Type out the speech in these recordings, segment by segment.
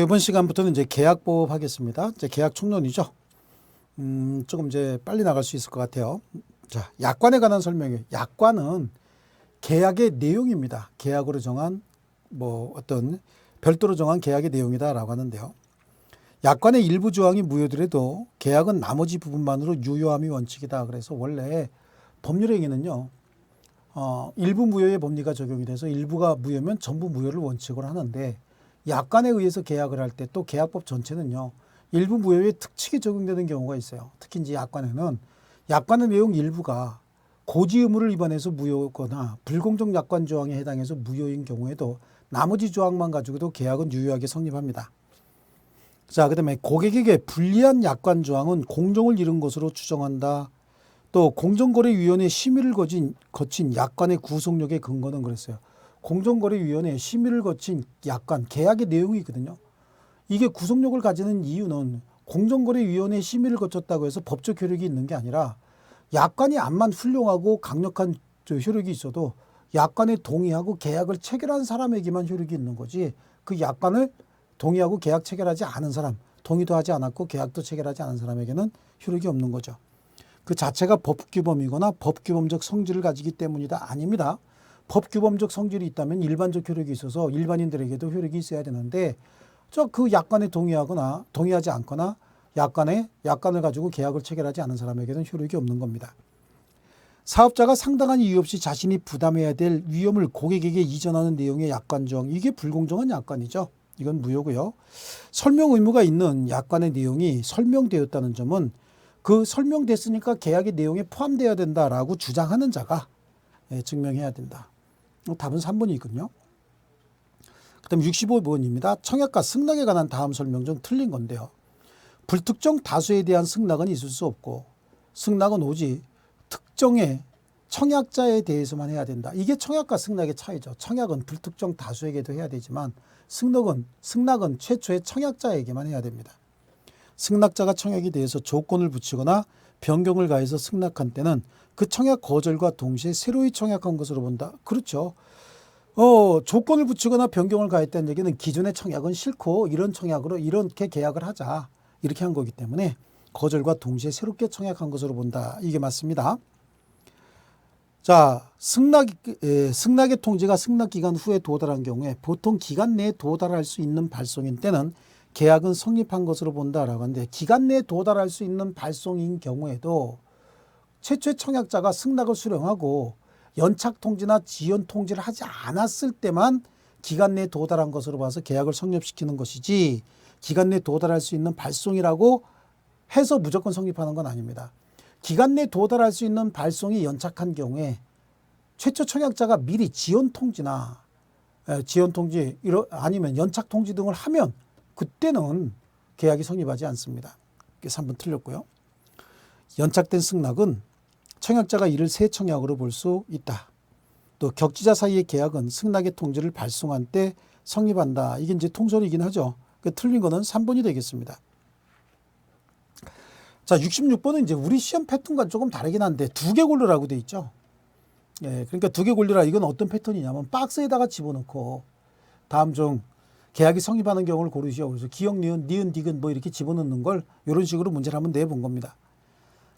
이번 시간부터는 이제 계약법 하겠습니다. 이제 계약 총론이죠. 조금 이제 빨리 나갈 수 있을 것 같아요. 자, 약관에 관한 설명이에요. 약관은 계약의 내용입니다. 계약으로 정한 어떤 별도로 정한 계약의 내용이다라고 하는데요. 약관의 일부 조항이 무효더라도 계약은 나머지 부분만으로 유효함이 원칙이다. 그래서 원래 법률행위는요. 일부 무효의 법리가 적용이 돼서 일부가 무효면 전부 무효를 원칙으로 하는데 약관에 의해서 계약을 할 때 또 계약법 전체는요. 일부 무효의 특칙이 적용되는 경우가 있어요. 특히 이제 약관에는 약관의 내용 일부가 고지 의무를 위반해서 무효거나 불공정 약관 조항에 해당해서 무효인 경우에도 나머지 조항만 가지고도 계약은 유효하게 성립합니다. 자, 그다음에 고객에게 불리한 약관 조항은 공정을 잃은 것으로 추정한다. 또 공정거래위원회 심의를 거친 약관의 구속력의 근거는 그랬어요. 공정거래위원회 심의를 거친 약관, 계약의 내용이거든요. 이게 구속력을 가지는 이유는 공정거래위원회 심의를 거쳤다고 해서 법적 효력이 있는 게 아니라 약관이 암만 훌륭하고 강력한 효력이 있어도 약관에 동의하고 계약을 체결한 사람에게만 효력이 있는 거지, 그 약관을 동의하고 계약 체결하지 않은 사람, 동의도 하지 않았고 계약도 체결하지 않은 사람에게는 효력이 없는 거죠. 그 자체가 법규범이거나 법규범적 성질을 가지기 때문이다. 아닙니다. 법규범적 성질이 있다면 일반적 효력이 있어서 일반인들에게도 효력이 있어야 되는데 그 약관에 동의하거나 동의하지 않거나 약관을 가지고 계약을 체결하지 않은 사람에게는 효력이 없는 겁니다. 사업자가 상당한 이유 없이 자신이 부담해야 될 위험을 고객에게 이전하는 내용의 약관 조항, 이게 불공정한 약관이죠. 이건 무효고요. 설명 의무가 있는 약관의 내용이 설명되었다는 점은 그 설명됐으니까 계약의 내용에 포함되어야 된다라고 주장하는 자가 증명해야 된다. 답은 3번이거든요. 그 다음 65번입니다. 청약과 승낙에 관한 다음 설명 중 틀린 건데요. 불특정 다수에 대한 승낙은 있을 수 없고 승낙은 오직 특정의 청약자에 대해서만 해야 된다. 이게 청약과 승낙의 차이죠. 청약은 불특정 다수에게도 해야 되지만 승낙은 최초의 청약자에게만 해야 됩니다. 승낙자가 청약에 대해서 조건을 붙이거나 변경을 가해서 승낙한 때는 그 청약 거절과 동시에 새로이 청약한 것으로 본다. 그렇죠. 조건을 붙이거나 변경을 가했다는 얘기는 기존의 청약은 싫고 이런 청약으로 이렇게 계약을 하자, 이렇게 한 거기 때문에 거절과 동시에 새롭게 청약한 것으로 본다. 이게 맞습니다. 자, 승낙의 통지가 승낙기간 후에 도달한 경우에 보통 기간 내에 도달할 수 있는 발송인 때는 계약은 성립한 것으로 본다라고 하는데, 기간 내에 도달할 수 있는 발송인 경우에도 최초의 청약자가 승낙을 수령하고 연착 통지나 지연 통지를 하지 않았을 때만 기간 내에 도달한 것으로 봐서 계약을 성립시키는 것이지, 기간 내에 도달할 수 있는 발송이라고 해서 무조건 성립하는 건 아닙니다. 기간 내에 도달할 수 있는 발송이 연착한 경우에 최초 청약자가 미리 지연 통지 아니면 연착 통지 등을 하면 그때는 계약이 성립하지 않습니다. 그래서 3번 틀렸고요. 연착된 승낙은 청약자가 이를 새 청약으로 볼 수 있다. 또 격지자 사이의 계약은 승낙의 통지를 발송한 때 성립한다. 이게 이제 통설이긴 하죠. 틀린 거는 3번이 되겠습니다. 자, 66번은 이제 우리 시험 패턴과 조금 다르긴 한데 2개 고르라고 돼 있죠. 그러니까 2개 고르라. 이건 어떤 패턴이냐면 박스에다가 집어넣고 다음 중 계약이 성립하는 경우를 고르시오. 그래서 기역, 니은, 디귿 이렇게 집어넣는 걸 이런 식으로 문제를 한번 내본 겁니다.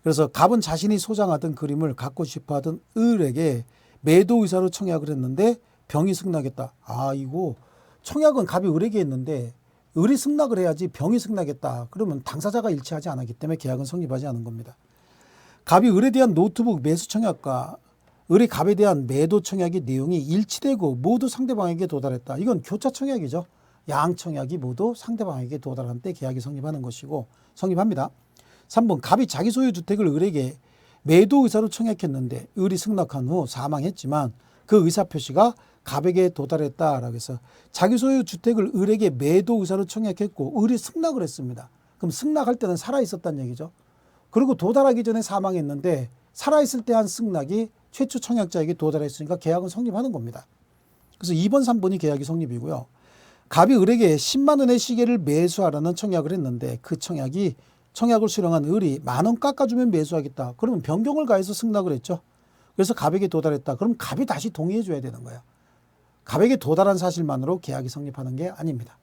그래서 갑은 자신이 소장하던 그림을 갖고 싶어 하던 을에게 매도 의사로 청약을 했는데 병이 승낙했다. 이거 청약은 갑이 을에게 했는데 을이 승낙을 해야지 병이 승낙했다. 그러면 당사자가 일치하지 않았기 때문에 계약은 성립하지 않은 겁니다. 갑이 을에 대한 노트북 매수 청약과 을이 갑에 대한 매도 청약의 내용이 일치되고 모두 상대방에게 도달했다. 이건 교차 청약이죠. 양 청약이 모두 상대방에게 도달한 때 계약이 성립하는 것이고 성립합니다. 3번 갑이 자기 소유 주택을 을에게 매도 의사로 청약했는데 을이 승낙한 후 사망했지만 그 의사 표시가 갑에게 도달했다라고 해서 자기 소유 주택을 을에게 매도 의사로 청약했고 을이 승낙을 했습니다. 그럼 승낙할 때는 살아 있었다는 얘기죠. 그리고 도달하기 전에 사망했는데 살아 있을 때 한 승낙이 최초 청약자에게 도달했으니까 계약은 성립하는 겁니다. 그래서 2번, 3번이 계약이 성립이고요. 갑이 을에게 10만 원의 시계를 매수하라는 청약을 했는데 그 청약을 수령한 을이 10,000원 깎아주면 매수하겠다. 그러면 변경을 가해서 승낙을 했죠. 그래서 갑에게 도달했다. 그럼 갑이 다시 동의해 줘야 되는 거예요. 갑에게 도달한 사실만으로 계약이 성립하는 게 아닙니다.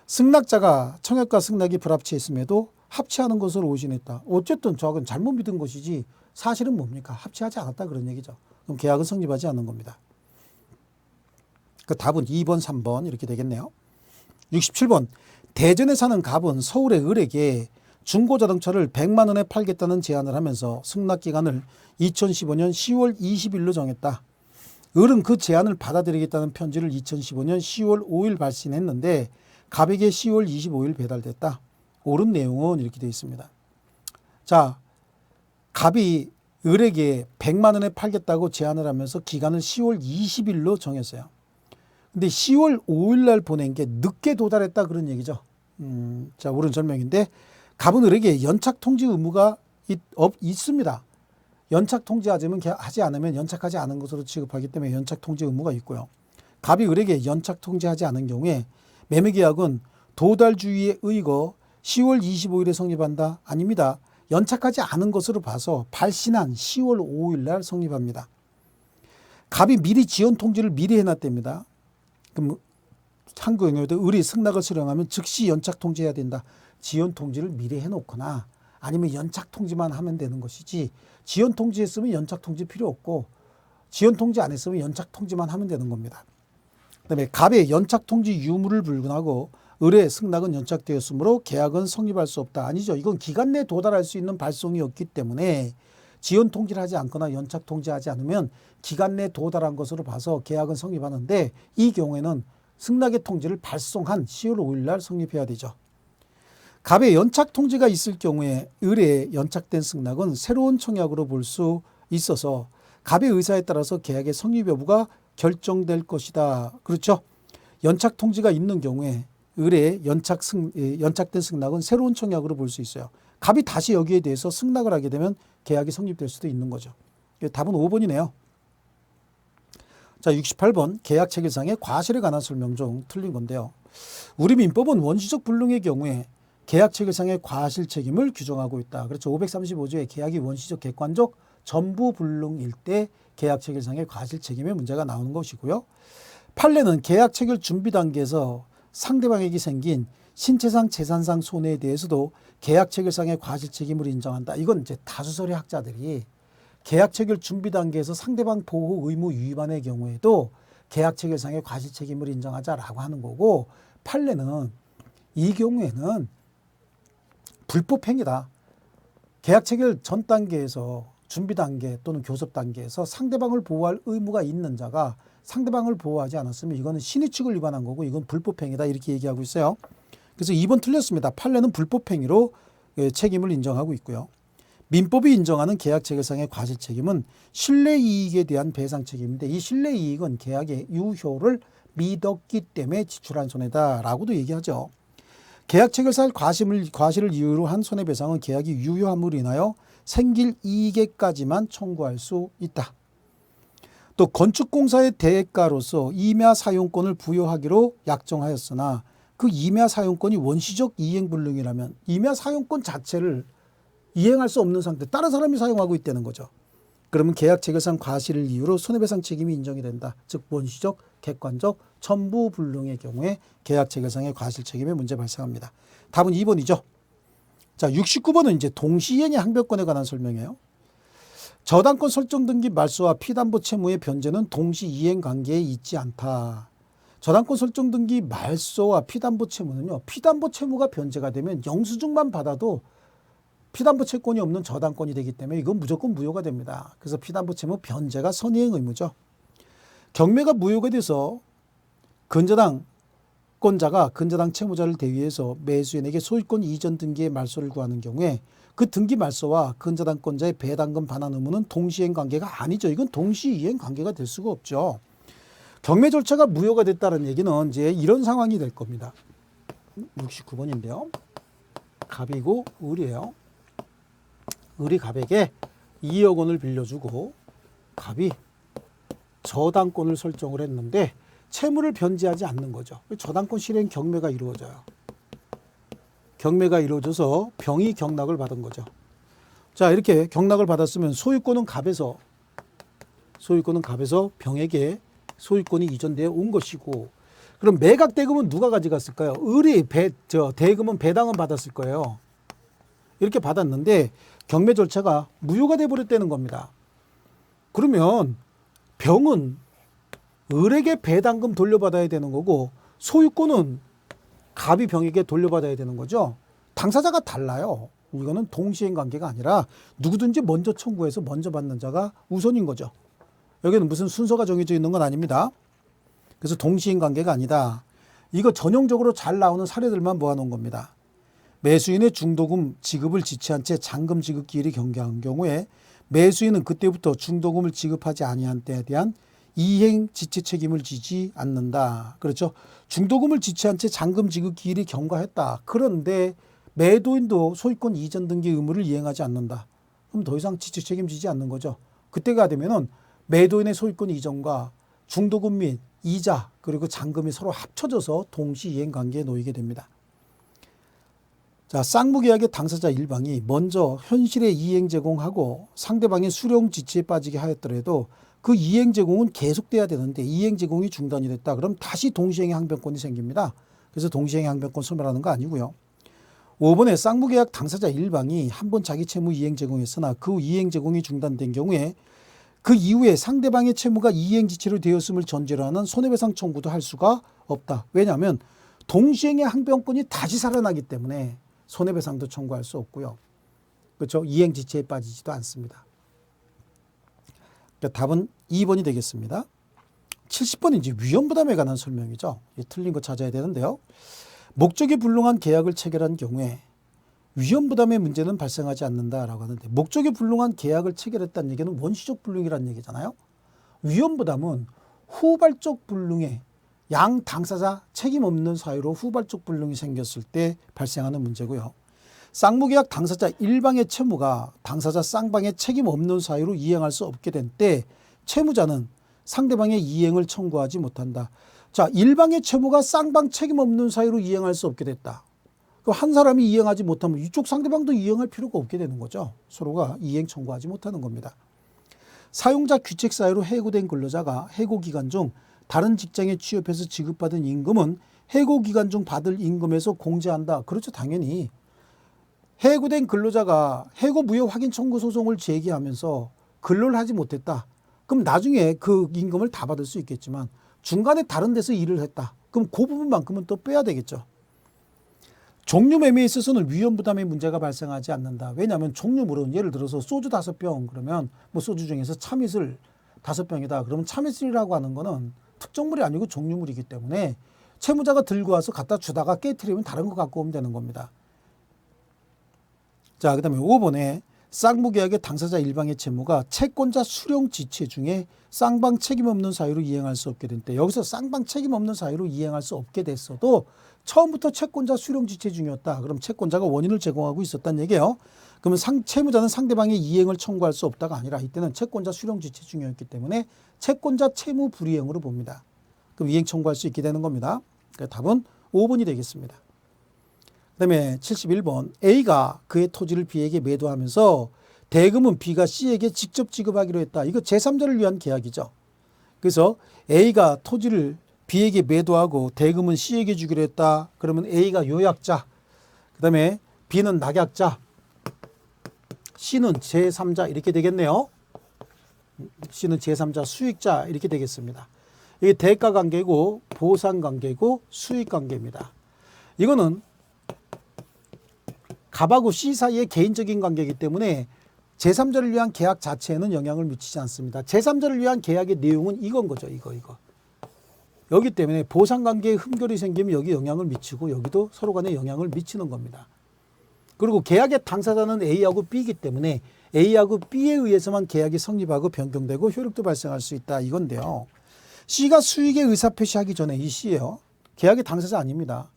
승낙자가 청약과 승낙이 불합치했음에도 합치하는 것으로 오신했다. 어쨌든 저건 잘못 믿은 것이지 사실은 뭡니까? 합치하지 않았다 그런 얘기죠. 그럼 계약은 성립하지 않는 겁니다. 그 답은 2번, 3번 이렇게 되겠네요. 67번. 대전에 사는 갑은 서울의 을에게 중고자동차를 100만 원에 팔겠다는 제안을 하면서 승낙기간을 2015년 10월 20일로 정했다. 을은 그 제안을 받아들이겠다는 편지를 2015년 10월 5일 발신했는데 갑에게 10월 25일 배달됐다. 옳은 내용은 이렇게 되어 있습니다. 자, 갑이 을에게 100만 원에 팔겠다고 제안을 하면서 기간을 10월 20일로 정했어요. 근데 10월 5일 날 보낸 게 늦게 도달했다 그런 얘기죠. 자, 옳은 설명인데 갑은 을에게 연착 통지 의무가 있습니다. 연착 통지하지 않으면 연착하지 않은 것으로 취급하기 때문에 연착 통지 의무가 있고요. 갑이 을에게 연착 통지하지 않은 경우에 매매계약은 도달주의에 의거 10월 25일에 성립한다? 아닙니다. 연착하지 않은 것으로 봐서 발신한 10월 5일 날 성립합니다. 갑이 미리 지연 통지를 미리 해놨답니다. 그럼 한국 경우에도 을이 승낙을 수령하면 즉시 연착 통지해야 된다. 지연 통지를 미리 해놓거나 아니면 연착 통지만 하면 되는 것이지 지연 통지했으면 연착 통지 필요 없고 지연 통지 안 했으면 연착 통지만 하면 되는 겁니다. 그다음에 갑의 연착 통지 유무를 불문하고 을의 승낙은 연착되었으므로 계약은 성립할 수 없다. 아니죠. 이건 기간 내에 도달할 수 있는 발송이었기 때문에 지연 통지를 하지 않거나 연착 통지하지 않으면 기간 내에 도달한 것으로 봐서 계약은 성립하는데 이 경우에는 승낙의 통지를 발송한 10월 5일 날 성립해야 되죠. 갑의 연착 통지가 있을 경우에 을의 연착된 승낙은 새로운 청약으로 볼 수 있어서 갑의 의사에 따라서 계약의 성립 여부가 결정될 것이다. 그렇죠? 연착 통지가 있는 경우에 을의 연착된 승낙은 새로운 청약으로 볼 수 있어요. 갑이 다시 여기에 대해서 승낙을 하게 되면 계약이 성립될 수도 있는 거죠. 답은 5번이네요. 자, 68번 계약 체결상의 과실에 관한 설명 중 틀린 건데요. 우리 민법은 원시적 불능의 경우에 계약 체결상의 과실 책임을 규정하고 있다. 그렇죠. 535조에 계약이 원시적 객관적 전부 불능일 때 계약 체결상의 과실 책임의 문제가 나오는 것이고요. 판례는 계약 체결 준비 단계에서 상대방에게 생긴 신체상 재산상 손해에 대해서도 계약 체결상의 과실 책임을 인정한다. 이건 이제 다수설의 학자들이 계약 체결 준비 단계에서 상대방 보호 의무 위반의 경우에도 계약 체결상의 과실 책임을 인정하자라고 하는 거고 판례는 이 경우에는 불법행위다. 계약 체결 전 단계에서 준비 단계 또는 교섭 단계에서 상대방을 보호할 의무가 있는 자가 상대방을 보호하지 않았으면 이거는 신의축을 위반한 거고 이건 불법행위다 이렇게 얘기하고 있어요. 그래서 2번 틀렸습니다. 판례는 불법행위로 책임을 인정하고 있고요. 민법이 인정하는 계약 체결상의 과실 책임은 신뢰이익에 대한 배상 책임인데 이 신뢰이익은 계약의 유효를 믿었기 때문에 지출한 손해다라고도 얘기하죠. 계약 체결상 과실을 이유로 한 손해배상은 계약이 유효함으로 인하여 생길 이익에까지만 청구할 수 있다. 또 건축공사의 대가로서 임야 사용권을 부여하기로 약정하였으나 그 임야 사용권이 원시적 이행불능이라면 임야 사용권 자체를 이행할 수 없는 상태, 다른 사람이 사용하고 있다는 거죠. 그러면 계약 체결상 과실을 이유로 손해배상 책임이 인정이 된다. 즉 원시적, 객관적, 전부불능의 경우에 계약 체결상의 과실 책임의 문제 발생합니다. 답은 2번이죠. 자, 69번은 이제 동시이행의 항변권에 관한 설명이에요. 저당권 설정 등기 말소와 피담보 채무의 변제는 동시이행 관계에 있지 않다. 저당권 설정 등기 말소와 피담보 채무는요. 피담보 채무가 변제가 되면 영수증만 받아도 피담보 채권이 없는 저당권이 되기 때문에 이건 무조건 무효가 됩니다. 그래서 피담보 채무 변제가 선이행 의무죠. 경매가 무효가 돼서 근저당권자가 근저당 채무자를 대위해서 매수인에게 소유권 이전 등기의 말소를 구하는 경우에 그 등기 말소와 근저당권자의 배당금 반환 의무는 동시이행 관계가 아니죠. 이건 동시이행 관계가 될 수가 없죠. 경매 절차가 무효가 됐다는 얘기는 이제 이런 상황이 될 겁니다. 69번인데요. 갑이고 을이에요. 을이 갑에게 2억 원을 빌려주고 갑이 저당권을 설정을 했는데 채무를 변제하지 않는 거죠. 저당권 실행 경매가 이루어져요. 경매가 이루어져서 병이 경락을 받은 거죠. 자, 이렇게 경락을 받았으면 소유권은 갑에서 병에게 소유권이 이전되어 온 것이고 그럼 매각 대금은 누가 가져갔을까요? 대금은 배당은 받았을 거예요. 이렇게 받았는데 경매 절차가 무효가 돼버렸다는 겁니다. 그러면 병은 을에게 배당금 돌려받아야 되는 거고 소유권은 갑이 병에게 돌려받아야 되는 거죠. 당사자가 달라요. 이거는 동시행 관계가 아니라 누구든지 먼저 청구해서 먼저 받는 자가 우선인 거죠. 여기는 무슨 순서가 정해져 있는 건 아닙니다. 그래서 동시행 관계가 아니다. 이거 전형적으로 잘 나오는 사례들만 모아놓은 겁니다. 매수인의 중도금 지급을 지체한 채 잔금 지급 기일이 경과한 경우에 매수인은 그때부터 중도금을 지급하지 아니한 때에 대한 이행 지체 책임을 지지 않는다. 그렇죠. 중도금을 지체한 채 잔금 지급 기일이 경과했다. 그런데 매도인도 소유권 이전 등기 의무를 이행하지 않는다. 그럼 더 이상 지체 책임지지 않는 거죠. 그때가 되면은 매도인의 소유권 이전과 중도금 및 이자 그리고 잔금이 서로 합쳐져서 동시 이행 관계에 놓이게 됩니다. 자, 쌍무계약의 당사자 일방이 먼저 현실에 이행 제공하고 상대방의 수령 지치에 빠지게 하였더라도 그 이행 제공은 계속돼야 되는데 이행 제공이 중단이 됐다. 그럼 다시 동시행의 항변권이 생깁니다. 그래서 동시행의 항변권 소멸하는 거 아니고요. 5번에 쌍무계약 당사자 일방이 한번 자기 채무 이행 제공했으나 그 이행 제공이 중단된 경우에 그 이후에 상대방의 채무가 이행 지체로 되었음을 전제로 하는 손해배상 청구도 할 수가 없다. 왜냐하면 동시행의 항변권이 다시 살아나기 때문에 손해배상도 청구할 수 없고요. 그렇죠? 이행 지체에 빠지지도 않습니다. 그러니까 답은 2번이 되겠습니다. 70번은 이제 위험부담에 관한 설명이죠. 틀린 거 찾아야 되는데요. 목적이 불능한 계약을 체결한 경우에 위험부담의 문제는 발생하지 않는다라고 하는데 목적이 불능한 계약을 체결했다는 얘기는 원시적 불능이라는 얘기잖아요. 위험부담은 후발적 불능에 양 당사자 책임 없는 사유로 후발적 불능이 생겼을 때 발생하는 문제고요. 쌍무계약 당사자 일방의 채무가 당사자 쌍방의 책임 없는 사유로 이행할 수 없게 된 때 채무자는 상대방의 이행을 청구하지 못한다. 자, 일방의 채무가 쌍방 책임 없는 사유로 이행할 수 없게 됐다. 그럼 한 사람이 이행하지 못하면 이쪽 상대방도 이행할 필요가 없게 되는 거죠. 서로가 이행 청구하지 못하는 겁니다. 사용자 규칙 사유로 해고된 근로자가 해고 기간 중 다른 직장에 취업해서 지급받은 임금은 해고 기간 중 받을 임금에서 공제한다. 그렇죠. 당연히. 해고된 근로자가 해고 무효 확인 청구 소송을 제기하면서 근로를 하지 못했다. 그럼 나중에 그 임금을 다 받을 수 있겠지만 중간에 다른 데서 일을 했다. 그럼 그 부분만큼은 또 빼야 되겠죠. 종류 매매에 있어서는 위험부담의 문제가 발생하지 않는다. 왜냐하면 종류물은 예를 들어서 소주 5병 그러면 뭐 소주 중에서 참이슬 5병이다. 그러면 참이슬이라고 하는 거는 특정물이 아니고 종류물이기 때문에 채무자가 들고 와서 갖다 주다가 깨트리면 다른 거 갖고 오면 되는 겁니다. 자, 그 다음에 5번에 쌍무계약의 당사자 일방의 채무가 채권자 수령 지체 중에 쌍방 책임 없는 사유로 이행할 수 없게 된 때 여기서 쌍방 책임 없는 사유로 이행할 수 없게 됐어도 처음부터 채권자 수령 지체 중이었다. 그럼 채권자가 원인을 제공하고 있었다는 얘기예요. 그러면 채무자는 상대방의 이행을 청구할 수 없다가 아니라 이때는 채권자 수령 지체 중이었기 때문에 채권자 채무 불이행으로 봅니다. 그럼 이행 청구할 수 있게 되는 겁니다. 그러니까 답은 5번이 되겠습니다. 그 다음에 71번 A가 그의 토지를 B에게 매도하면서 대금은 B가 C에게 직접 지급하기로 했다. 이거 제3자를 위한 계약이죠. 그래서 A가 토지를 B에게 매도하고 대금은 C에게 주기로 했다. 그러면 A가 요약자, 그 다음에 B는 낙약자, C는 제3자 이렇게 되겠네요. C는 제3자 수익자 이렇게 되겠습니다. 이게 대가 관계고 보상 관계고 수익 관계입니다. 이거는 갑하고 C 사이의 개인적인 관계이기 때문에 제3자를 위한 계약 자체에는 영향을 미치지 않습니다. 제3자를 위한 계약의 내용은 이건 거죠. 이거. 여기 때문에 보상관계에 흠결이 생기면 여기 영향을 미치고 여기도 서로 간에 영향을 미치는 겁니다. 그리고 계약의 당사자는 A하고 B이기 때문에 A하고 B에 의해서만 계약이 성립하고 변경되고 효력도 발생할 수 있다. 이건데요. C가 수익의 의사표시하기 전에 이 C예요. 계약의 당사자 아닙니다.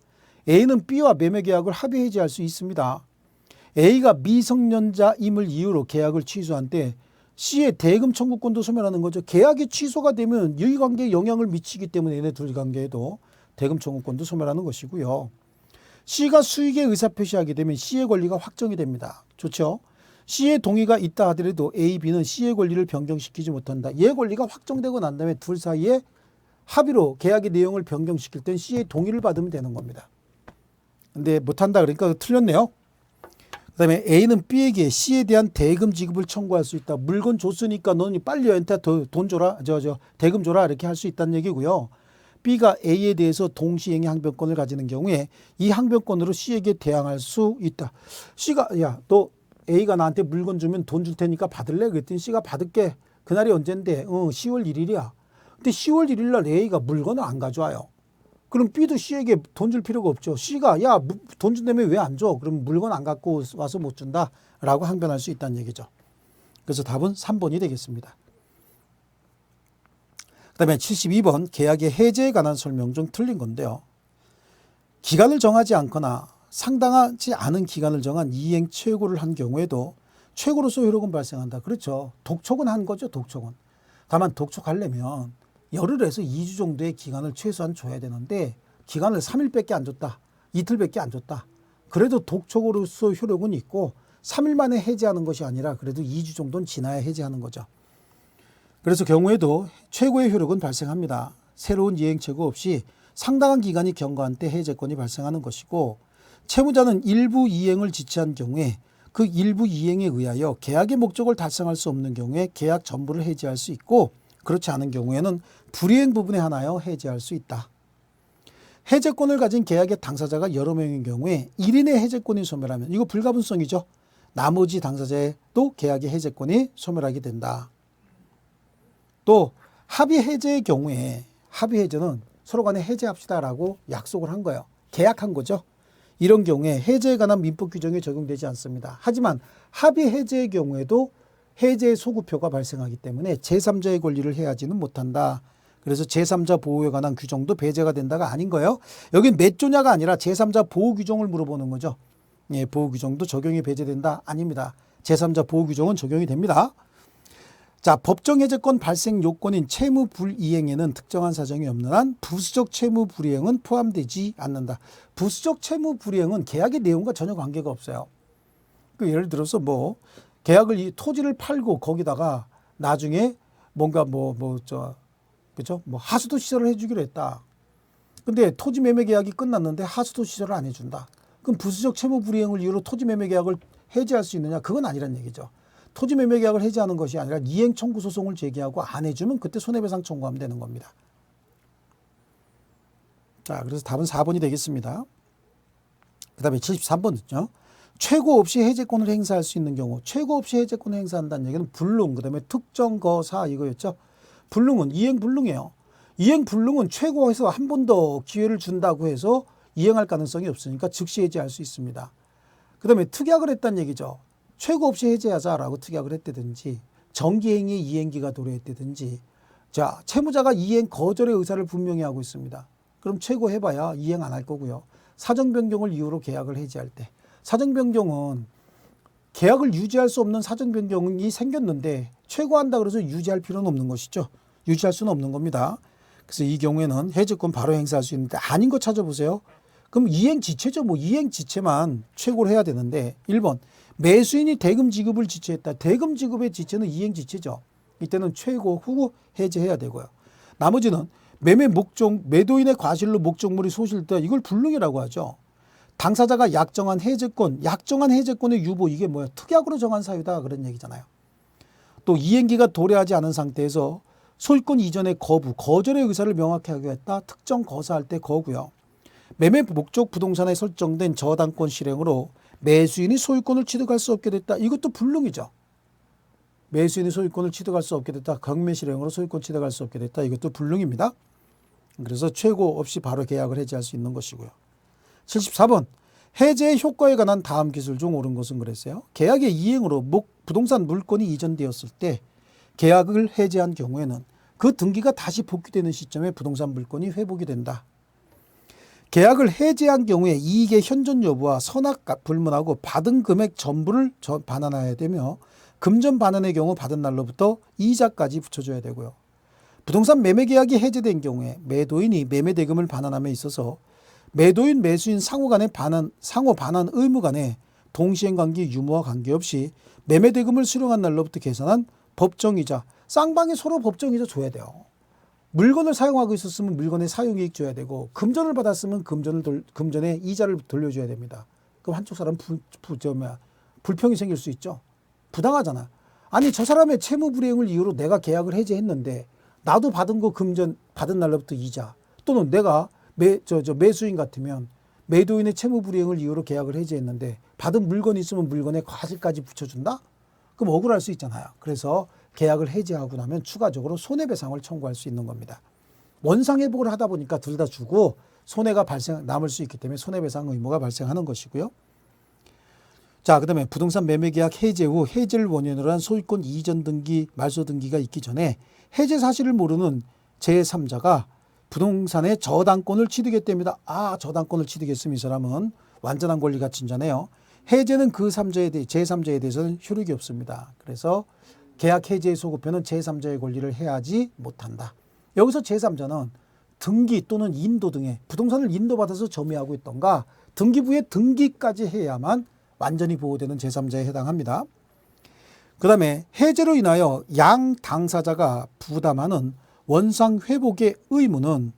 A는 B와 매매계약을 합의 해지할 수 있습니다. A가 미성년자임을 이유로 계약을 취소한 때 C의 대금 청구권도 소멸하는 거죠. 계약이 취소가 되면 이익관계에 영향을 미치기 때문에 얘네 둘 관계에도 대금 청구권도 소멸하는 것이고요. C가 수익의 의사표시하게 되면 C의 권리가 확정이 됩니다. 좋죠? C의 동의가 있다 하더라도 A, B는 C의 권리를 변경시키지 못한다. 얘 권리가 확정되고 난 다음에 둘 사이에 합의로 계약의 내용을 변경시킬 땐 C의 동의를 받으면 되는 겁니다. 근데 못한다 그러니까 틀렸네요. 그 다음에 A는 B에게 C에 대한 대금 지급을 청구할 수 있다. 물건 줬으니까 너는 빨리 얘한테 돈 줘라, 대금 줘라 이렇게 할 수 있다는 얘기고요. B가 A에 대해서 동시행위 항변권을 가지는 경우에 이 항변권으로 C에게 대항할 수 있다. C가 야, 너 A가 나한테 물건 주면 돈 줄 테니까 받을래? 그랬더니 C가 받을게. 그날이 언젠데? 10월 1일이야. 근데 10월 1일 날 A가 물건을 안 가져와요. 그럼 B도 C에게 돈 줄 필요가 없죠. C가 야, 돈 준다며 왜 안 줘? 그럼 물건 안 갖고 와서 못 준다 라고 항변할 수 있다는 얘기죠. 그래서 답은 3번이 되겠습니다. 그 다음에 72번 계약의 해제에 관한 설명 중 틀린 건데요. 기간을 정하지 않거나 상당하지 않은 기간을 정한 이행 최고를 한 경우에도 최고로서 효력은 발생한다. 그렇죠. 독촉은 한 거죠. 독촉은. 다만 독촉하려면 열흘에서 2주 정도의 기간을 최소한 줘야 되는데 기간을 3일밖에 안 줬다. 이틀밖에 안 줬다. 그래도 독촉으로서 효력은 있고 3일 만에 해제하는 것이 아니라 그래도 2주 정도는 지나야 해제하는 거죠. 그래서 경우에도 최고의 효력은 발생합니다. 새로운 이행 최고 없이 상당한 기간이 경과한 때 해제권이 발생하는 것이고 채무자는 일부 이행을 지체한 경우에 그 일부 이행에 의하여 계약의 목적을 달성할 수 없는 경우에 계약 전부를 해제할 수 있고 그렇지 않은 경우에는 불이행 부분에 한하여 해제할 수 있다. 해제권을 가진 계약의 당사자가 여러 명인 경우에 1인의 해제권이 소멸하면 이거 불가분성이죠. 나머지 당사자도 계약의 해제권이 소멸하게 된다. 또 합의 해제의 경우에 합의 해제는 서로 간에 해제합시다라고 약속을 한 거예요. 계약한 거죠. 이런 경우에 해제에 관한 민법 규정이 적용되지 않습니다. 하지만 합의 해제의 경우에도 해제의 소급표가 발생하기 때문에 제3자의 권리를 해하지는 못한다. 그래서 제3자 보호에 관한 규정도 배제가 된다가 아닌 거예요. 여긴 몇 조냐가 아니라 제3자 보호 규정을 물어보는 거죠. 예, 보호 규정도 적용이 배제된다? 아닙니다. 제3자 보호 규정은 적용이 됩니다. 자, 법정 해제권 발생 요건인 채무 불이행에는 특정한 사정이 없는 한 부수적 채무 불이행은 포함되지 않는다. 부수적 채무 불이행은 계약의 내용과 전혀 관계가 없어요. 그 예를 들어서 계약을 이 토지를 팔고 거기다가 나중에 뭔가 그죠? 하수도 시설을 해주기로 했다. 근데 토지 매매 계약이 끝났는데 하수도 시설을 안 해준다. 그럼 부수적 채무 불이행을 이유로 토지 매매 계약을 해지할 수 있느냐? 그건 아니란 얘기죠. 토지 매매 계약을 해지하는 것이 아니라 이행 청구 소송을 제기하고 안 해주면 그때 손해배상 청구하면 되는 겁니다. 자, 그래서 답은 4번이 되겠습니다. 그 다음에 73번은요. 최고 없이 해제권을 행사할 수 있는 경우, 최고 없이 해제권을 행사한다는 얘기는 불능, 그 다음에 특정 거사 이거였죠. 불능은 이행 불능이에요. 이행 불능은 최고에서 한 번 더 기회를 준다고 해서 이행할 가능성이 없으니까 즉시 해제할 수 있습니다. 그 다음에 특약을 했다는 얘기죠. 최고 없이 해제하자라고 특약을 했다든지 정기행위의 이행기가 도래했다든지 자, 채무자가 이행 거절의 의사를 분명히 하고 있습니다. 그럼 최고 해봐야 이행 안 할 거고요. 사정 변경을 이유로 계약을 해지할 때 사정 변경은 계약을 유지할 수 없는 사정 변경이 생겼는데 최고한다 그래서 유지할 필요는 없는 것이죠. 유지할 수는 없는 겁니다. 그래서 이 경우에는 해제권 바로 행사할 수 있는데 아닌 거 찾아보세요. 그럼 이행 지체죠. 이행 지체만 최고로 해야 되는데 1번 매수인이 대금 지급을 지체했다. 대금 지급의 지체는 이행 지체죠. 이때는 최고 후 해제해야 되고요. 나머지는 매매 목적, 매도인의 과실로 목적물이 소실되다. 이걸 불능이라고 하죠. 당사자가 약정한 해제권의 유보 이게 뭐야? 특약으로 정한 사유다 그런 얘기잖아요. 또 이행기가 도래하지 않은 상태에서 소유권 이전의 거절의 의사를 명확히 하기로 했다. 특정 거사할 때 거고요. 매매 목적 부동산에 설정된 저당권 실행으로 매수인이 소유권을 취득할 수 없게 됐다. 이것도 불능이죠. 매수인이 소유권을 취득할 수 없게 됐다. 경매 실행으로 소유권 취득할 수 없게 됐다. 이것도 불능입니다. 그래서 최고 없이 바로 계약을 해지할 수 있는 것이고요. 74번 해제의 효과에 관한 다음 기술 중 옳은 것은 그랬어요. 계약의 이행으로 부동산 물건이 이전되었을 때 계약을 해제한 경우에는 그 등기가 다시 복귀되는 시점에 부동산 물건이 회복이 된다. 계약을 해제한 경우에 이익의 현존 여부와 선악 불문하고 받은 금액 전부를 반환해야 되며 금전 반환의 경우 받은 날로부터 이자까지 붙여줘야 되고요. 부동산 매매 계약이 해제된 경우에 매도인이 매매 대금을 반환함에 있어서 매도인 매수인 상호 반환 의무 간에 동시행 관계 유무와 관계없이 매매 대금을 수령한 날로부터 계산한 법정이자 쌍방이 서로 법정이자 줘야 돼요. 물건을 사용하고 있었으면 물건의 사용이익 줘야 되고 금전을 받았으면 금전의 이자를 돌려줘야 됩니다. 그럼 한쪽 사람 불평이 생길 수 있죠. 부당하잖아. 아니 저 사람의 채무 불이행을 이유로 내가 계약을 해지했는데 나도 받은 거 금전 받은 날로부터 이자 또는 내가 매수인 같으면 매도인의 채무 불이행을 이유로 계약을 해지했는데 받은 물건이 있으면 물건에 과실까지 붙여준다? 그럼 억울할 수 있잖아요. 그래서 계약을 해지하고 나면 추가적으로 손해배상을 청구할 수 있는 겁니다. 원상회복을 하다 보니까 둘 다 주고 손해가 남을 수 있기 때문에 손해배상 의무가 발생하는 것이고요. 자, 그다음에 부동산 매매계약 해제 후 해지를 원인으로 한 소유권 이전 등기, 말소 등기가 있기 전에 해제 사실을 모르는 제3자가 부동산의 저당권을 취득했답니다. 저당권을 취득했으면 이 사람은 완전한 권리가 진전해요. 해제는 그 제3자에 대해서는 효력이 없습니다. 그래서 계약 해제의 소급표는 제3자의 권리를 해하지 못한다. 여기서 제3자는 등기 또는 인도 등의 부동산을 인도받아서 점유하고 있던가 등기부에 등기까지 해야만 완전히 보호되는 제3자에 해당합니다. 그 다음에 해제로 인하여 양 당사자가 부담하는 원상 회복의 의무는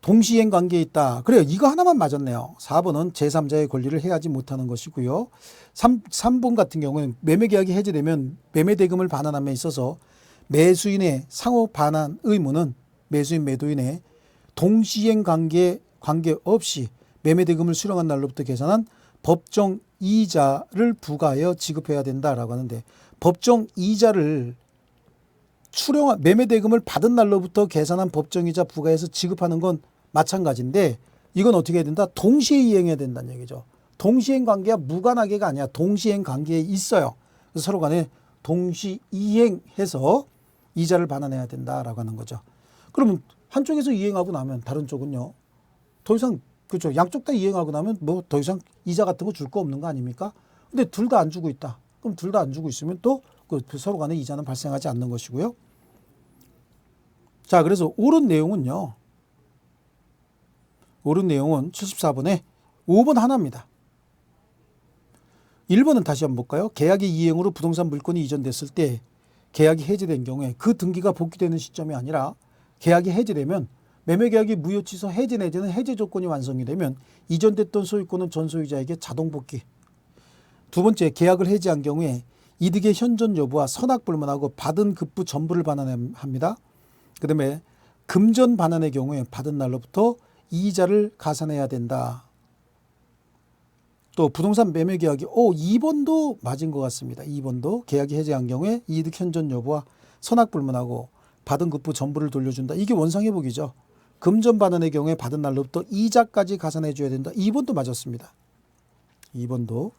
동시행 관계에 있다. 그래요. 이거 하나만 맞았네요. 4번은 제3자의 권리를 해하지 못하는 것이고요. 3번 같은 경우는 매매계약이 해제되면 매매대금을 반환함에 있어서 매수인의 상호 반환 의무는 매수인 매도인의 동시행 관계없이 매매대금을 수령한 날로부터 계산한 법정 이자를 부과하여 지급해야 된다라고 하는데 법정 이자를 매매대금을 받은 날로부터 계산한 법정이자 부과해서 지급하는 건 마찬가지인데 이건 어떻게 해야 된다? 동시에 이행해야 된다는 얘기죠. 동시행 관계가 무관하게가 아니야. 동시행 관계에 있어요. 그래서 서로 간에 동시 이행해서 이자를 반환해야 된다라고 하는 거죠. 그러면 한쪽에서 이행하고 나면 다른 쪽은요. 더 이상 그렇죠. 양쪽 다 이행하고 나면 뭐 더 이상 이자 같은 거 줄 거 없는 거 아닙니까? 근데 둘 다 안 주고 있다. 그럼 둘 다 안 주고 있으면 또 그 서로 간에 이자는 발생하지 않는 것이고요. 자, 그래서 옳은 내용은 74번에 5번 하나입니다. 1번은 다시 한번 볼까요? 계약의 이행으로 부동산 물건이 이전됐을 때 계약이 해제된 경우에 그 등기가 복귀되는 시점이 아니라 계약이 해제되면 매매계약이 무효 취소 해제 내지는 해제 조건이 완성이 되면 이전됐던 소유권은 전 소유자에게 자동 복귀. 두 번째, 계약을 해지한 경우에 이득의 현존 여부와 선악 불문하고 받은 급부 전부를 반환합니다. 그 다음에 금전 반환의 경우에 받은 날로부터 이자를 가산해야 된다. 또 부동산 매매 계약이 2번도 맞은 것 같습니다. 2번도 계약이 해제한 경우에 이득 현존 여부와 선악 불문하고 받은 급부 전부를 돌려준다. 이게 원상회복이죠. 금전 반환의 경우에 받은 날로부터 이자까지 가산해 줘야 된다. 2번도 맞았습니다. 2번도.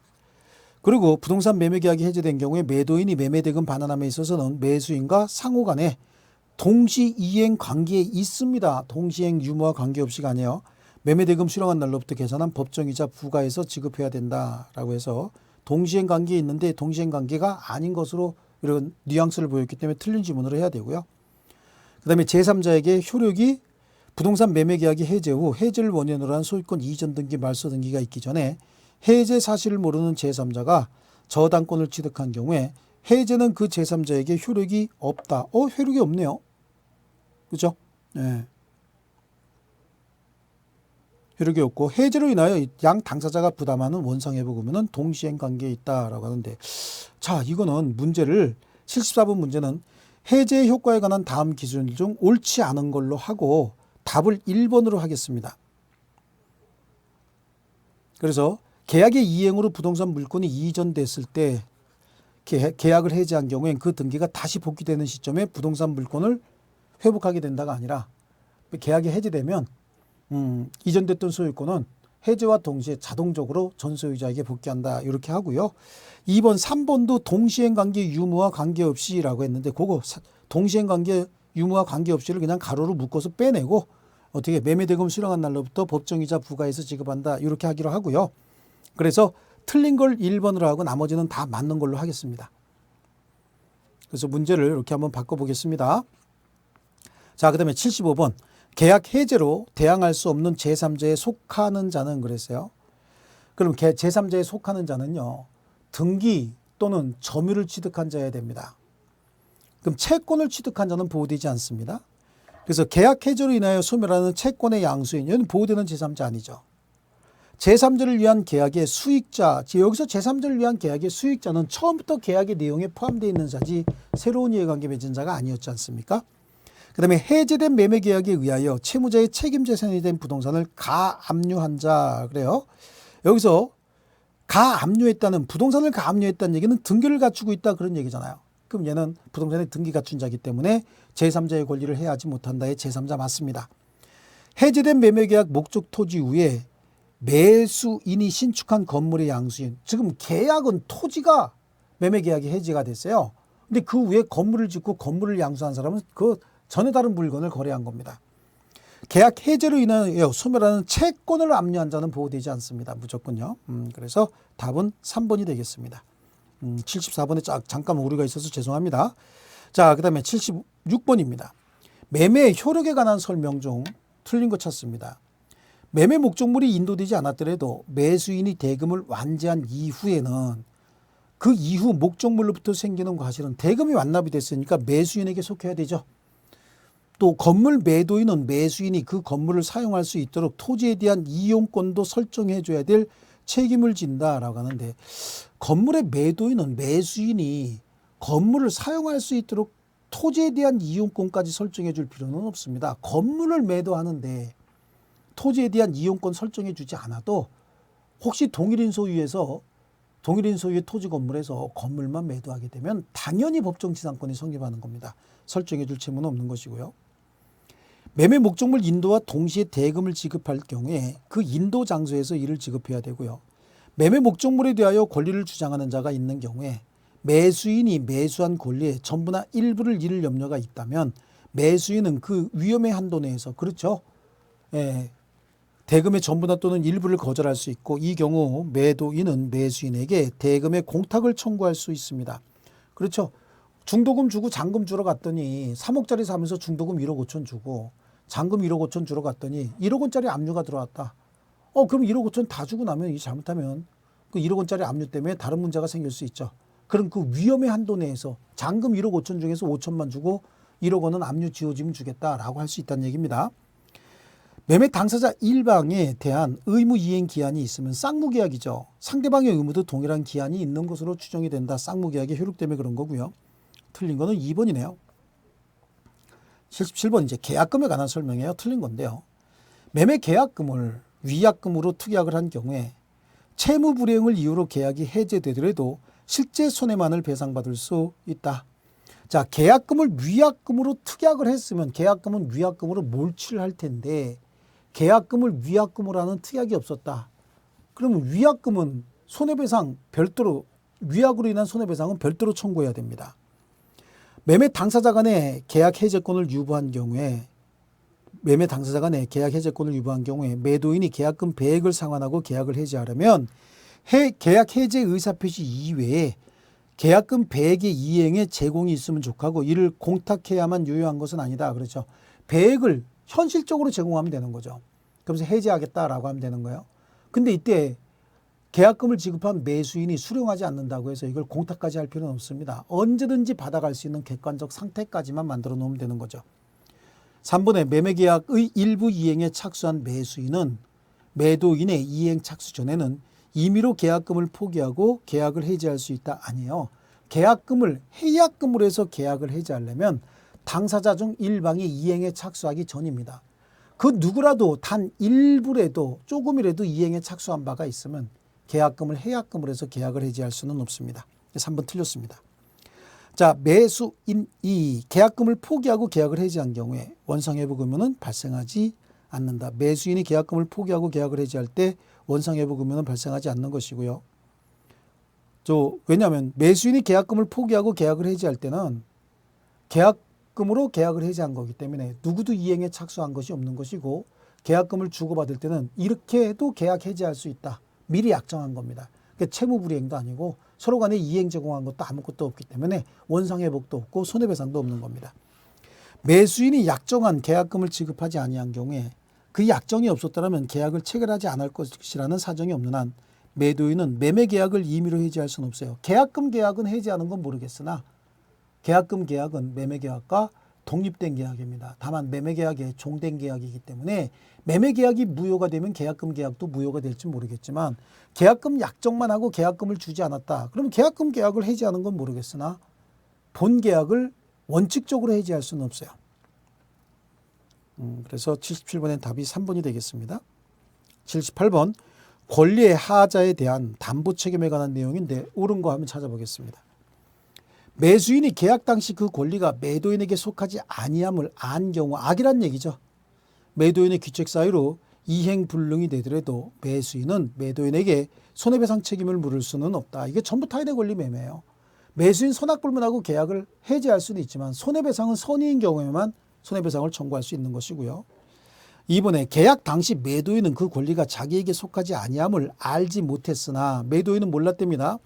그리고 부동산 매매 계약이 해제된 경우에 매도인이 매매대금 반환함에 있어서는 매수인과 상호 간에 동시 이행 관계에 있습니다. 동시행 유무와 관계없이가 아니에요. 매매대금 수령한 날로부터 계산한 법정이자 부과해서 지급해야 된다라고 해서 동시행 관계에 있는데 동시행 관계가 아닌 것으로 이런 뉘앙스를 보였기 때문에 틀린 지문을 해야 되고요. 그 다음에 제3자에게 효력이 부동산 매매 계약이 해제 후 해제를 원인으로 한 소유권 이전 등기 말소 등기가 있기 전에 해제 사실을 모르는 제3자가 저당권을 취득한 경우에 해제는 그 제3자에게 효력이 없다. 효력이 없네요. 그죠? 네. 효력이 없고 해제로 인하여 양 당사자가 부담하는 원상회복 의무는 동시행 관계에 있다라고 하는데 자, 이거는 문제를 74번 문제는 해제 효과에 관한 다음 기준 중 옳지 않은 걸로 하고 답을 1번으로 하겠습니다. 그래서 계약의 이행으로 부동산 물건이 이전됐을 때 계약을 해지한 경우엔 그 등기가 다시 복귀되는 시점에 부동산 물건을 회복하게 된다가 아니라 계약이 해지되면 이전됐던 소유권은 해제와 동시에 자동적으로 전 소유자에게 복귀한다. 이렇게 하고요. 2번, 3번도 동시행관계 유무와 관계없이라고 했는데 그거 동시행관계 유무와 관계없이를 그냥 가로로 묶어서 빼내고 어떻게 매매대금 수령한 날로부터 법정이자 부과해서 지급한다. 이렇게 하기로 하고요. 그래서 틀린 걸 1번으로 하고 나머지는 다 맞는 걸로 하겠습니다. 그래서 문제를 이렇게 한번 바꿔보겠습니다. 자, 그 다음에 75번. 계약 해제로 대항할 수 없는 제3자에 속하는 자는 그랬어요. 그럼 제3자에 속하는 자는요. 등기 또는 점유를 취득한 자여야 됩니다. 그럼 채권을 취득한 자는 보호되지 않습니다. 그래서 계약 해지로 인하여 소멸하는 채권의 양수인, 이는 보호되는 제3자 아니죠. 제3자를 위한 계약의 수익자, 여기서 제3자를 위한 계약의 수익자는 처음부터 계약의 내용에 포함되어 있는 자지 새로운 이해관계 맺은 자가 아니었지 않습니까? 그 다음에 해제된 매매 계약에 의하여 채무자의 책임 재산이 된 부동산을 가압류한 자. 그래요. 여기서 가압류했다는, 부동산을 가압류했다는 얘기는 등기를 갖추고 있다 그런 얘기잖아요. 그럼 얘는 부동산에 등기 갖춘 자이기 때문에 제3자의 권리를 해하지 못한다의 제3자 맞습니다. 해제된 매매계약 목적 토지 후에 매수인이 신축한 건물의 양수인, 지금 계약은 토지가 매매계약이 해지가 됐어요. 근데 그 후에 건물을 짓고 건물을 양수한 사람은 그 전에 다른 물건을 거래한 겁니다. 계약 해제로 인하여 소멸하는 채권을 압류한 자는 보호되지 않습니다. 무조건요. 그래서 답은 3번이 되겠습니다. 74번에 잠깐 오류가 있어서 죄송합니다. 자, 그 다음에 76번입니다. 매매 효력에 관한 설명 중 틀린 거 찾습니다. 매매 목적물이 인도되지 않았더라도 매수인이 대금을 완제한 이후에는 그 이후 목적물로부터 생기는 과실은 대금이 완납이 됐으니까 매수인에게 속해야 되죠. 또 건물 매도인은 매수인이 그 건물을 사용할 수 있도록 토지에 대한 이용권도 설정해 줘야 될 책임을 진다라고 하는데, 건물의 매도인은 매수인이 건물을 사용할 수 있도록 토지에 대한 이용권까지 설정해 줄 필요는 없습니다. 건물을 매도하는데 토지에 대한 이용권 설정해 주지 않아도 혹시 동일인 소유의 토지 건물에서 건물만 매도하게 되면 당연히 법정지상권이 성립하는 겁니다. 설정해 줄 채무는 없는 것이고요. 매매 목적물 인도와 동시에 대금을 지급할 경우에 그 인도 장소에서 이를 지급해야 되고요. 매매 목적물에 대하여 권리를 주장하는 자가 있는 경우에 매수인이 매수한 권리에 전부나 일부를 잃을 염려가 있다면 매수인은 그 위험의 한도 내에서, 그렇죠, 대금의 전부나 또는 일부를 거절할 수 있고, 이 경우 매도인은 매수인에게 대금의 공탁을 청구할 수 있습니다. 그렇죠. 중도금 주고 잔금 주러 갔더니 3억짜리 사면서 중도금 1억 5천 주고 잔금 1억 5천 주러 갔더니 1억 원짜리 압류가 들어왔다. 그럼 1억 5천 다 주고 나면, 이 잘못하면 그 1억 원짜리 압류 때문에 다른 문제가 생길 수 있죠. 그럼 그 위험의 한도 내에서 잔금 1억 5천 중에서 5천만 주고 1억 원은 압류 지워지면 주겠다라고 할 수 있다는 얘기입니다. 매매 당사자 일방에 대한 의무 이행 기한이 있으면 쌍무계약이죠. 상대방의 의무도 동일한 기한이 있는 것으로 추정이 된다. 쌍무계약의 효력 때문에 그런 거고요. 틀린 거는 2번이네요. 77번 이제 계약금에 관한 설명이에요. 틀린 건데요. 매매 계약금을 위약금으로 투약을 한 경우에 채무 불이행을 이유로 계약이 해제되더라도 실제 손해만을 배상받을 수 있다. 자, 계약금을 위약금으로 투약을 했으면 계약금은 위약금으로 몰취를 할 텐데 계약금을 위약금으로 하는 특약이 없었다. 그러면 위약금은 손해배상 별도로, 위약으로 인한 손해배상은 별도로 청구해야 됩니다. 매매 당사자 간에 계약 해제권을 유보한 경우에 매도인이 계약금 배액을 상환하고 계약을 해제하려면 계약 해제 의사표시 이외에 계약금 배액의 이행에 제공이 있으면 좋고, 이를 공탁해야만 유효한 것은 아니다. 그렇죠. 배액을 현실적으로 제공하면 되는 거죠. 그러면서 해제하겠다라고 하면 되는 거예요. 근데 이때 계약금을 지급한 매수인이 수령하지 않는다고 해서 이걸 공탁까지 할 필요는 없습니다. 언제든지 받아갈 수 있는 객관적 상태까지만 만들어 놓으면 되는 거죠. 3번에 매매계약의 일부 이행에 착수한 매수인은 매도인의 이행 착수 전에는 임의로 계약금을 포기하고 계약을 해지할 수 있다. 아니에요. 계약금을 해약금으로 해서 계약을 해지하려면 당사자 중 일방이 이행에 착수하기 전입니다. 그 누구라도 단 일부라도 조금이라도 이행에 착수한 바가 있으면 계약금을 해약금으로 해서 계약을 해지할 수는 없습니다. 3번 틀렸습니다. 자, 매수인이 계약금을 포기하고 계약을 해지한 경우에 원상회복의무는 발생하지 않는다. 매수인이 계약금을 포기하고 계약을 해지할 때 원상회복의무는 발생하지 않는 것이고요. 왜냐하면 매수인이 계약금을 포기하고 계약을 해지할 때는 계약금으로 계약을 해지한 거기 때문에 누구도 이행에 착수한 것이 없는 것이고, 계약금을 주고받을 때는 이렇게 해도 계약 해지할 수 있다. 미리 약정한 겁니다. 그러니까 채무불이행도 아니고 서로 간에 이행 제공한 것도 아무것도 없기 때문에 원상회복도 없고 손해배상도 없는 겁니다. 매수인이 약정한 계약금을 지급하지 아니한 경우에 그 약정이 없었더라면 계약을 체결하지 않을 것이라는 사정이 없는 한 매도인은 매매계약을 임의로 해지할 수는 없어요. 계약금 계약은 해지하는 건 모르겠으나 계약금 계약은 매매 계약과 독립된 계약입니다. 다만 매매 계약에 종된 계약이기 때문에 매매 계약이 무효가 되면 계약금 계약도 무효가 될지 모르겠지만 계약금 약정만 하고 계약금을 주지 않았다. 그럼 계약금 계약을 해지하는 건 모르겠으나 본 계약을 원칙적으로 해지할 수는 없어요. 그래서 77번의 답이 3번이 되겠습니다. 78번 권리의 하자에 대한 담보 책임에 관한 내용인데 옳은 거 한번 찾아보겠습니다. 매수인이 계약 당시 그 권리가 매도인에게 속하지 아니함을 안 경우, 악이란 얘기죠. 매도인의 귀책 사유로 이행불능이 되더라도 매수인은 매도인에게 손해배상 책임을 물을 수는 없다. 이게 전부 타인의 권리 매매예요. 매수인 선악불문하고 계약을 해지할 수는 있지만 손해배상은 선의인 경우에만 손해배상을 청구할 수 있는 것이고요. 이번에 계약 당시 매도인은 그 권리가 자기에게 속하지 아니함을 알지 못했으나 매도인은 몰랐답니다.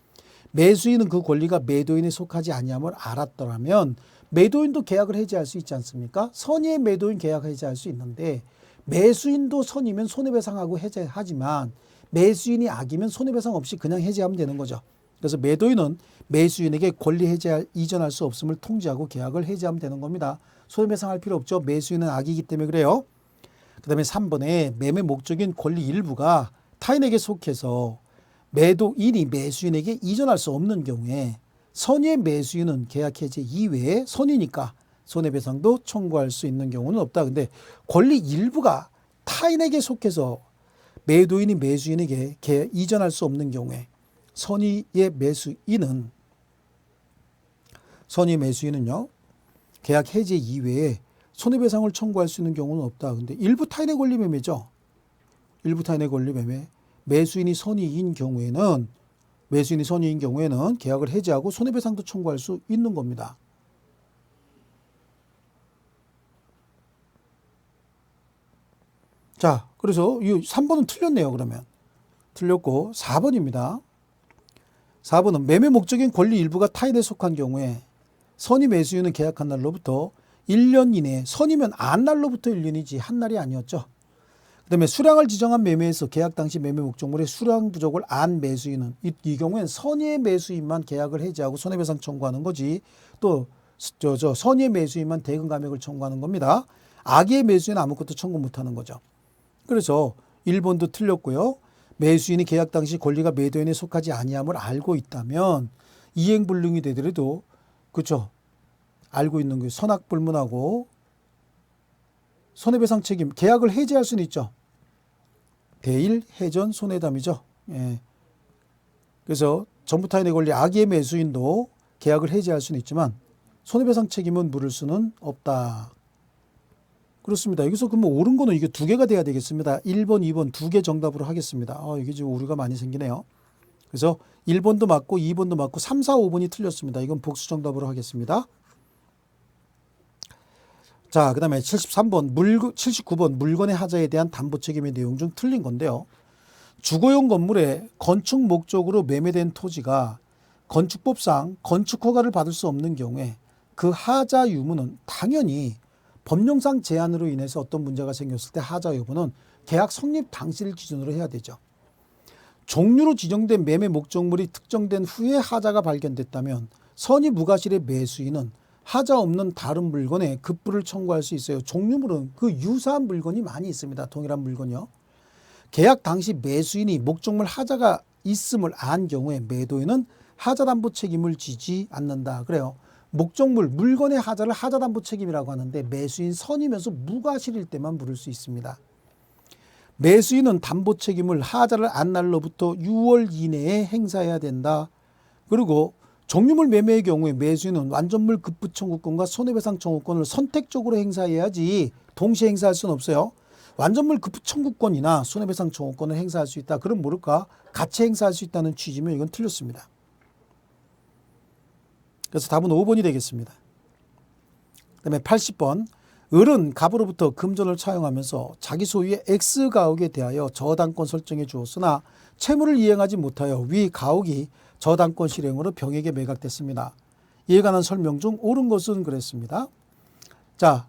매수인은 그 권리가 매도인에 속하지 아니함을 알았더라면 매도인도 계약을 해지할 수 있지 않습니까? 선의의 매도인 계약 해지할 수 있는데 매수인도 선이면 손해배상하고 해지하지만 매수인이 악이면 손해배상 없이 그냥 해지하면 되는 거죠. 그래서 매도인은 매수인에게 권리 해지할 이전할 수 없음을 통지하고 계약을 해지하면 되는 겁니다. 손해배상할 필요 없죠. 매수인은 악이기 때문에 그래요. 그 다음에 3번에 매매 목적인 권리 일부가 타인에게 속해서 매도인이 매수인에게 이전할 수 없는 경우에 선의의 매수인은 계약 해지 이외에 선이니까 손해배상도 청구할 수 있는 경우는 없다. 근데 권리 일부가 타인에게 속해서 매도인이 매수인에게 이전할 수 없는 경우에 선의의 매수인은요 계약 해지 이외에 손해배상을 청구할 수 있는 경우는 없다. 근데 일부 타인의 권리 매매죠. 일부 타인의 권리 매매. 매수인이 선의인 경우에는 계약을 해지하고 손해배상도 청구할 수 있는 겁니다. 자, 그래서 이 3번은 틀렸네요. 그러면 틀렸고 4번입니다. 4번은 매매 목적인 권리 일부가 타인에 속한 경우에 선의 매수인은 계약한 날로부터 1년 이내에, 선이면 안 날로부터 1년이지 한 날이 아니었죠. 그다음에 수량을 지정한 매매에서 계약 당시 매매 목적물의 수량 부족을 안 매수인은 이 경우에는 선의의 매수인만 계약을 해지하고 손해배상 청구하는 거지 또 선의의 매수인만 대금 감액을 청구하는 겁니다. 악의 매수인은 아무것도 청구 못하는 거죠. 그래서 1번도 틀렸고요. 매수인이 계약 당시 권리가 매도인에 속하지 아니함을 알고 있다면 이행불능이 되더라도 그렇죠. 알고 있는 게 선악불문하고 손해배상 책임 계약을 해지할 수는 있죠. 대일 해전 손해담이죠. 예. 그래서 전부 타인의 권리 악의 매수인도 계약을 해지할 수는 있지만 손해배상 책임은 물을 수는 없다. 그렇습니다. 여기서 그러면 옳은 거는 이게 두 개가 돼야 되겠습니다. 1번, 2번 두 개 정답으로 하겠습니다. 이게 지금 오류가 많이 생기네요. 그래서 1번도 맞고 2번도 맞고 3, 4, 5번이 틀렸습니다. 이건 복수 정답으로 하겠습니다. 자, 그 다음에 79번 물건의 하자에 대한 담보 책임의 내용 중 틀린 건데요. 주거용 건물의 건축 목적으로 매매된 토지가 건축법상 건축 허가를 받을 수 없는 경우에 그 하자 유무는 당연히 법령상 제한으로 인해서 어떤 문제가 생겼을 때 하자 여부는 계약 성립 당시를 기준으로 해야 되죠. 종류로 지정된 매매 목적물이 특정된 후에 하자가 발견됐다면 선의 무과실의 매수인은 하자 없는 다른 물건에 급부를 청구할 수 있어요. 종류물은 그 유사한 물건이 많이 있습니다. 동일한 물건이요. 계약 당시 매수인이 목적물 하자가 있음을 안 경우에 매도인은 하자담보 책임을 지지 않는다. 그래요. 목적물, 물건의 하자를 하자담보 책임이라고 하는데 매수인 선이면서 무과실일 때만 물을 수 있습니다. 매수인은 담보 책임을 하자를 안 날로부터 6월 이내에 행사해야 된다. 그리고 종류물 매매의 경우에 매수인은 완전물 급부 청구권과 손해배상 청구권을 선택적으로 행사해야지 동시에 행사할 수는 없어요. 완전물 급부 청구권이나 손해배상 청구권을 행사할 수 있다. 그럼 모를까? 같이 행사할 수 있다는 취지면 이건 틀렸습니다. 그래서 답은 5번이 되겠습니다. 그다음에 80번. 을은 갑으로부터 금전을 차용하면서 자기 소유의 X가옥에 대하여 저당권 설정해 주었으나 채무를 이행하지 못하여 위 가옥이 저당권 실행으로 병에게 매각됐습니다. 이에 관한 설명 중 옳은 것은 그랬습니다. 자,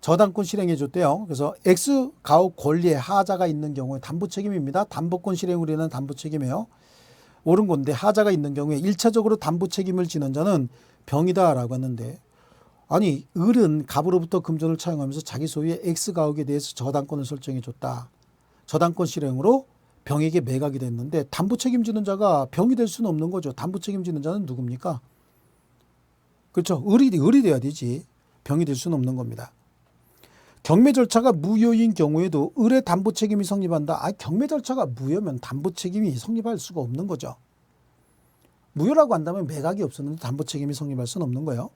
저당권 실행해 줬대요. 그래서 X가옥 권리에 하자가 있는 경우에 담보 책임입니다. 담보권 실행으로 인한 담보 책임이에요. 옳은 건데 하자가 있는 경우에 1차적으로 담보 책임을 지는 자는 병이다라고 했는데 아니 을은 갑으로부터 금전을 차용하면서 자기 소유의 X가옥에 대해서 저당권을 설정해 줬다. 저당권 실행으로 병에게 매각이 됐는데 담보 책임지는 자가 병이 될 수는 없는 거죠. 담보 책임지는 자는 누굽니까? 그렇죠. 을이 돼야 되지. 병이 될 수는 없는 겁니다. 경매 절차가 무효인 경우에도 을의 담보 책임이 성립한다. 경매 절차가 무효면 담보 책임이 성립할 수가 없는 거죠. 무효라고 한다면 매각이 없었는데 담보 책임이 성립할 수는 없는 거예요.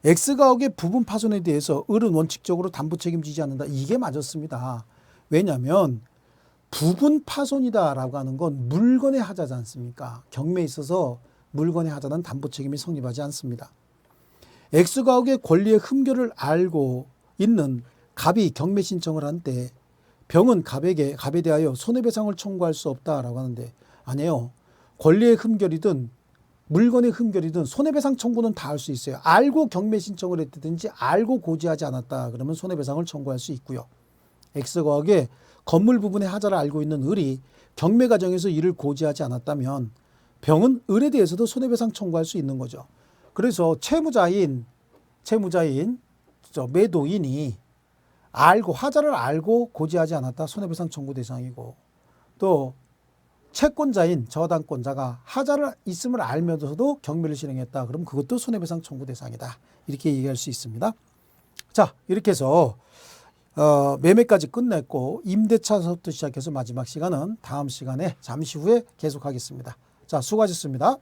X가옥의 부분 파손에 대해서 을은 원칙적으로 담보 책임지지 않는다. 이게 맞았습니다. 왜냐하면 부분 파손이다라고 하는 건 물건의 하자지 않습니까? 경매에 있어서 물건의 하자는 담보 책임이 성립하지 않습니다. X가옥의 권리의 흠결을 알고 있는 갑이 경매 신청을 한 때 병은 갑에 대하여 손해배상을 청구할 수 없다라고 하는데 아니에요. 권리의 흠결이든 물건의 흠결이든 손해배상 청구는 다 할 수 있어요. 알고 경매 신청을 했든지 알고 고지하지 않았다 그러면 손해배상을 청구할 수 있고요. X가옥의 건물 부분의 하자를 알고 있는 을이 경매 과정에서 이를 고지하지 않았다면 병은 을에 대해서도 손해배상 청구할 수 있는 거죠. 그래서 채무자인 매도인이 하자를 알고 고지하지 않았다 손해배상 청구 대상이고 또 채권자인 저당권자가 하자를 있음을 알면서도 경매를 실행했다. 그럼 그것도 손해배상 청구 대상이다. 이렇게 얘기할 수 있습니다. 자, 이렇게 해서 매매까지 끝냈고 임대차서부터 시작해서 마지막 시간은 다음 시간에 잠시 후에 계속하겠습니다. 자, 수고하셨습니다.